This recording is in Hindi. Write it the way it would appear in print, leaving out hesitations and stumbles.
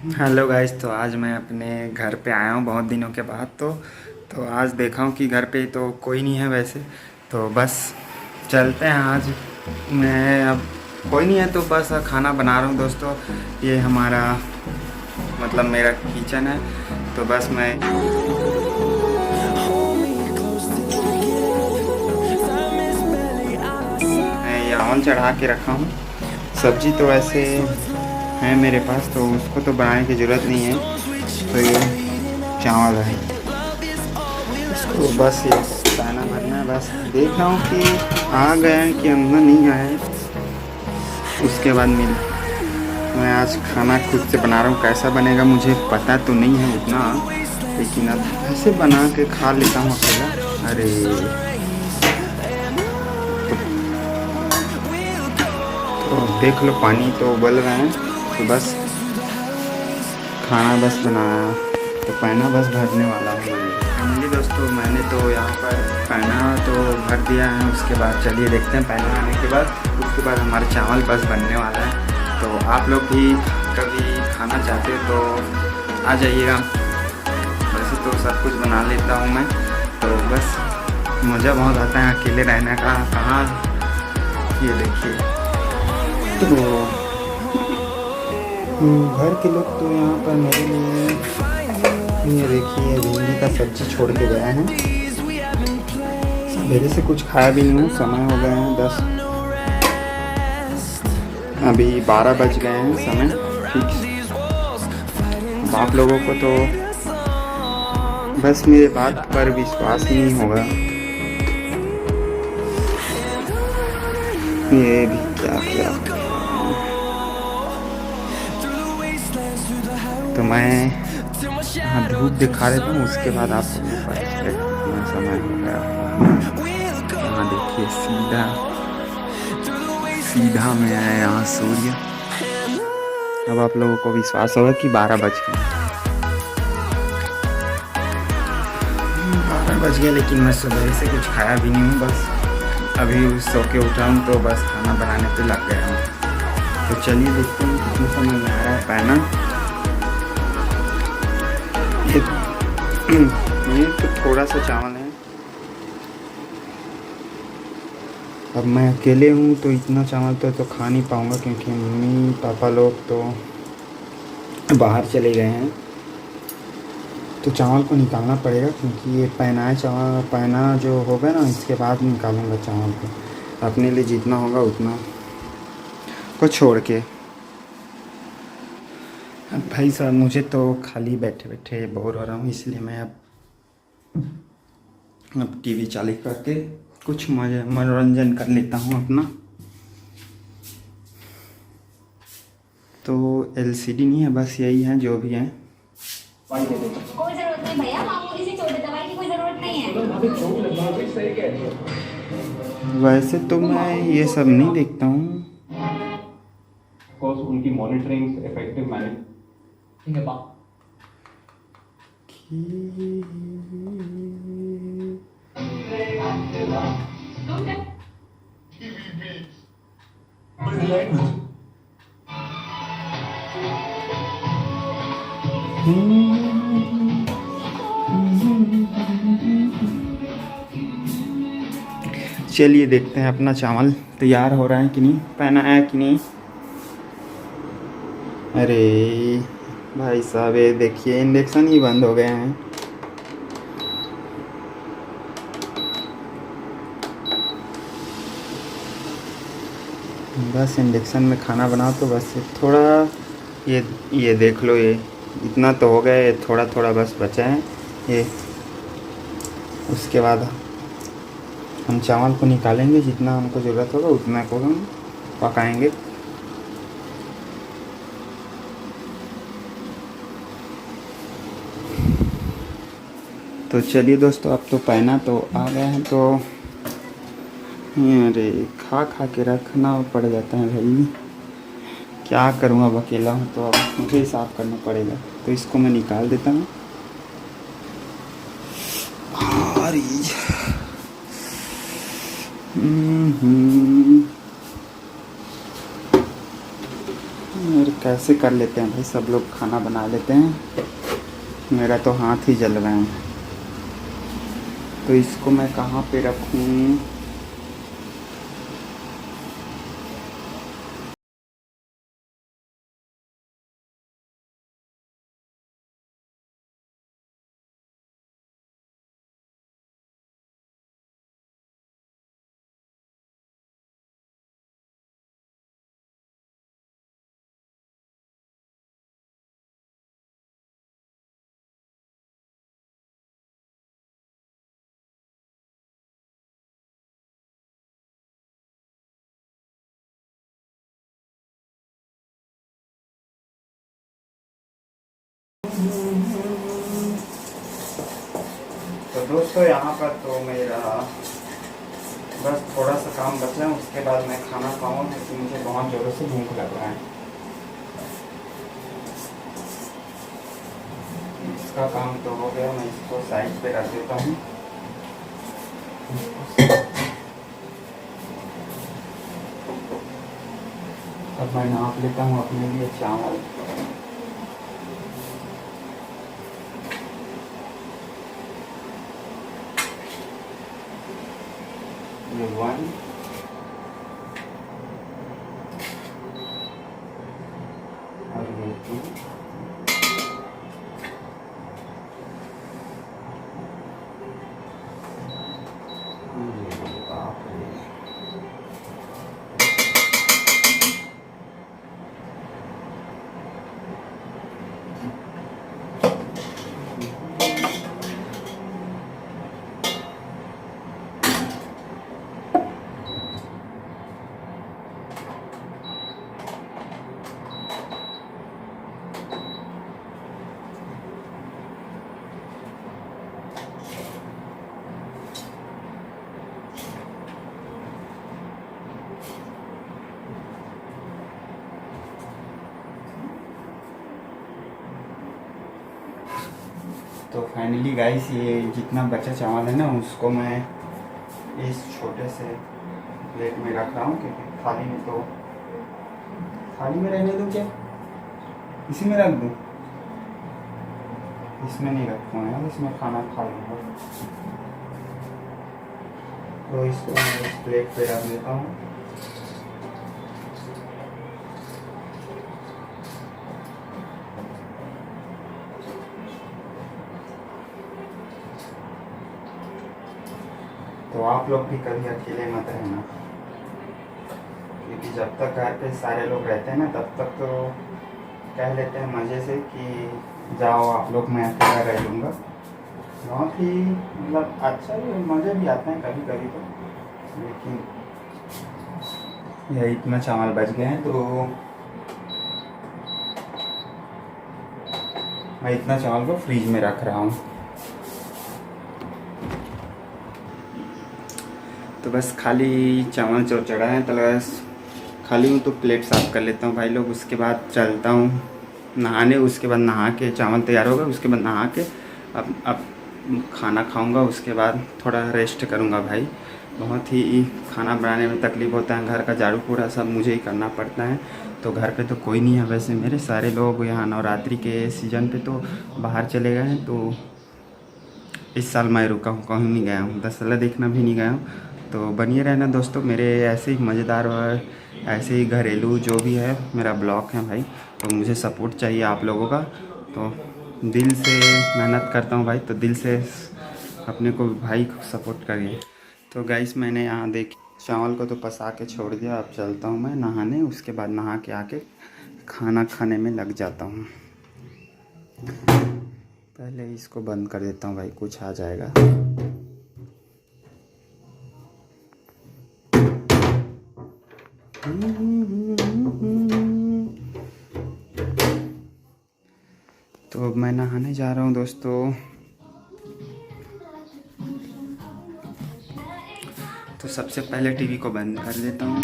Hello guys. तो आज मैं अपने घर पे आया हूँ बहुत दिनों के बाद। तो आज देखा हूँ कि घर पे तो कोई नहीं है वैसे। तो बस चलते हैं आज। मैं अब कोई नहीं है तो बस खाना बना रहा हूँ दोस्तों। ये हमारा मतलब मेरा किचन है। तो बस मैं ये ऑन चढ़ा के रखा हूँ। सब्जी तो वैसे है मेरे पास, तो उसको तो बनाने की ज़रूरत नहीं है। तो ये चावल है, इसको बस ये दाना भरना है। बस देख रहा हूँ कि आ गए हैं कि अंदर नहीं आए। उसके बाद मैं आज खाना खुद से बना रहा हूँ। कैसा बनेगा मुझे पता तो नहीं है उतना, लेकिन अब ऐसे बना के खा लेता हूँ अकेला। अरे तो देख लो, पानी तो उबल रहा है। तो बस खाना बस बनाया, तो पैना बस भरने वाला है फाइनली दोस्तों। मैंने तो यहाँ पर पैना तो भर दिया है। उसके बाद चलिए देखते हैं पैना आने के बाद। उसके बाद हमारा चावल बस बनने वाला है। तो आप लोग भी कभी खाना चाहते हो तो आ जाइएगा। वैसे तो सब कुछ बना लेता हूँ मैं। तो बस मज़ा बहुत आता है अकेले रहने का। कहाँ ये देखिए, तो घर के लोग तो यहाँ पर मेरे लिए ये देखिए भिंडी का सब्जी छोड़ के गए हैं। मेरे से कुछ खाया भी नहीं हूँ। समय हो गए हैं 10, अभी 12 बज गए हैं समय फिक्स। अब आप लोगों को तो बस मेरे बात पर विश्वास नहीं होगा। ये भी क्या क्या, तो मैं हाँ धूप दिखा देता हूँ। उसके बाद आपको पता चलेगा कितना समय हो गया। यहाँ देखिए सीधा सीधा में है यहाँ सूर्य। अब आप लोगों को विश्वास होगा कि 12 बज गए। 12 बज गए, लेकिन मैं सुबह से कुछ खाया भी नहीं हूँ। बस अभी सो के उठा हूँ तो बस खाना बनाने पे लग गया हूँ। तो चलिए देखते हैं कितने समय में आ रहा है पैना। ये तो थोड़ा सा चावल है। अब मैं अकेले हूँ तो इतना चावल तो खा नहीं पाऊँगा, क्योंकि मम्मी पापा लोग तो बाहर चले गए हैं। तो चावल को निकालना पड़ेगा, क्योंकि ये पैना जो होगा ना, इसके बाद निकालूंगा चावल को। अपने लिए जितना होगा उतना को छोड़ के। अब भाई साहब मुझे तो खाली बैठे बैठे बोर हो रहा हूँ, इसलिए मैं अब टीवी चालू करके कुछ मनोरंजन कर लेता हूँ अपना। तो एलसीडी नहीं है, बस यही है जो भी है। कोई जरूरत नहीं भैया, मामूली सी चोट दवाई की कोई जरूरत नहीं है। वैसे तो मैं ये सब नहीं देखता हूँ। उनकी मॉनिटरिंग इफेक्टिव मैनेज। ठीक है चलिए देखते हैं अपना चावल तैयार हो रहा है कि नहीं, पैना है कि नहीं। अरे भाई साहब ये देखिए इंडक्शन ही बंद हो गए हैं। बस इंडक्शन में खाना बनाओ तो बस थोड़ा ये देख लो, ये इतना तो हो गया। ये थोड़ा थोड़ा बस बचा है ये। उसके बाद हम चावल को निकालेंगे, जितना हमको ज़रूरत होगा उतना को हम पकाएंगे। तो चलिए दोस्तों, अब तो पैना तो आ गया है। तो अरे खा खा के रखना पड़ जाता है भाई, क्या करूँ। अब अकेला हूँ तो अब मुझे ही साफ़ करना पड़ेगा। तो इसको मैं निकाल देता हूँ। यार कैसे कर लेते हैं भाई, सब लोग खाना बना लेते हैं, मेरा तो हाथ ही जल रहे हैं। तो इसको मैं कहाँ पे रखूँ? तो दोस्तों यहाँ पर तो मेरा बस थोड़ा सा काम बचा है, उसके बाद मैं खाना खाऊंगा क्योंकि मुझे बहुत ज़ोरों से भूख लग रहा है। इसका काम तो हो गया, मैं इसको साइड पे रख देता हूँ। अब मैं नाप लेता हूँ अपने लिए चावल। ये 1 और ये 2 तो फाइनली गाइस, ये जितना बचा चावल है ना, उसको मैं इस छोटे से प्लेट में रख रहा हूँ क्योंकि थाली में रहने दूँ क्या, इसी में रख दूँ? इसमें नहीं रखूँगा यार, इसमें खाना खा लूँगा। तो इसको मैं इस प्लेट पे रख देता हूँ। तो आप लोग भी कभी अकेले मत रहना, क्योंकि जब तक घर पे सारे लोग रहते हैं ना, तब तक तो कह लेते हैं मज़े से कि जाओ आप लोग, मैं अकेला रह लूँगा। बहुत ही मतलब अच्छा भी, मज़े भी आते हैं कभी कभी तो। लेकिन यह इतना चावल बच गए हैं, तो मैं इतना चावल को फ्रीज में रख रहा हूँ। तो बस खाली चावल जो चढ़ा है, तो बस खाली हूँ तो प्लेट साफ़ कर लेता हूँ भाई लोग। उसके बाद चलता हूँ नहाने, उसके बाद नहा के चावल तैयार होगा, उसके बाद नहा के अब खाना खाऊंगा। उसके बाद थोड़ा रेस्ट करूँगा भाई। बहुत ही खाना बनाने में तकलीफ़ होता है, घर का झाड़ू पूरा सब मुझे ही करना पड़ता है। तो घर पे तो कोई नहीं है वैसे, मेरे सारे लोग यहाँ नवरात्रि के सीज़न पे तो बाहर चले गए हैं। तो इस साल मैं रुका हूँ, कहीं नहीं गया हूँ, दशहरा देखना भी नहीं गया हूँ। तो बनिए रहना दोस्तों, मेरे ऐसे ही मज़ेदार और ऐसे ही घरेलू जो भी है मेरा ब्लॉग है भाई। तो मुझे सपोर्ट चाहिए आप लोगों का, तो दिल से मेहनत करता हूँ भाई, तो दिल से अपने को भाई सपोर्ट करिए। तो गाइस, मैंने यहाँ चावल को तो पसा के छोड़ दिया। अब चलता हूँ मैं नहाने, उसके बाद नहा के आके खाना खाने में लग जाता हूँ। पहले इसको बंद कर देता हूँ भाई, कुछ आ जाएगा। तो मैं नहाने जा रहा हूँ दोस्तों। तो सबसे पहले टीवी को बंद कर देता हूँ।